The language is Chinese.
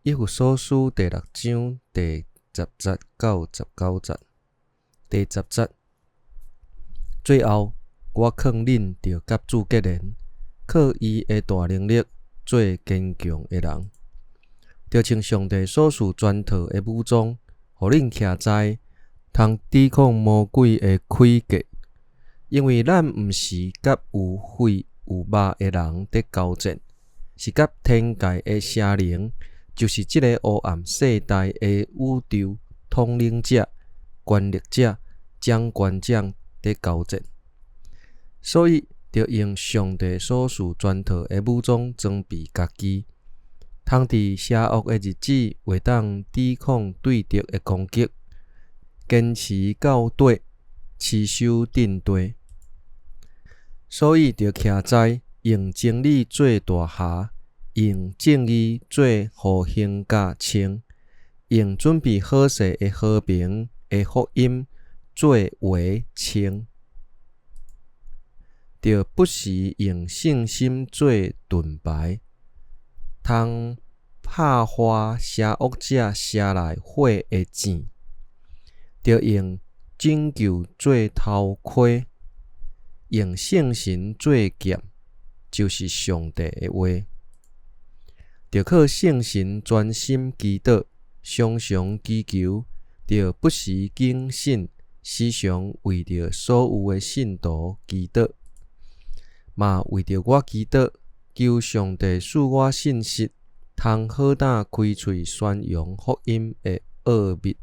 以弗所书第6章第10节到19节。第10节，最后，我劝恁着甲主结连，靠伊的大能力做坚强的人，着穿上帝所赐全套的武装，互恁徛在通抵抗魔鬼的诡计。因为咱毋是甲有血有肉的人在交战，是甲天界的邪灵，就是即个黑暗世代的宇宙统领者、权力者、掌权者在交战。所以，着用上帝所赐全套的武装装备家己，通伫邪恶的日子会当抵抗对敌的攻击，坚持到底，持守阵地。所以，着徛在用真理做大侠，用正义做护胸甲穿，用准备好势的和平的福音做鞋穿，着不时用信心做盾牌，通拍花邪恶者射来火的箭，着用拯救做头盔，用圣神做剑，就是上帝的话。着靠圣神专心祈祷，常常祈求，着不时警醒，时常为着所有的信徒祈祷，嘛为着我祈祷，求上帝赐我信息，通好胆开喙宣扬福音的奥秘。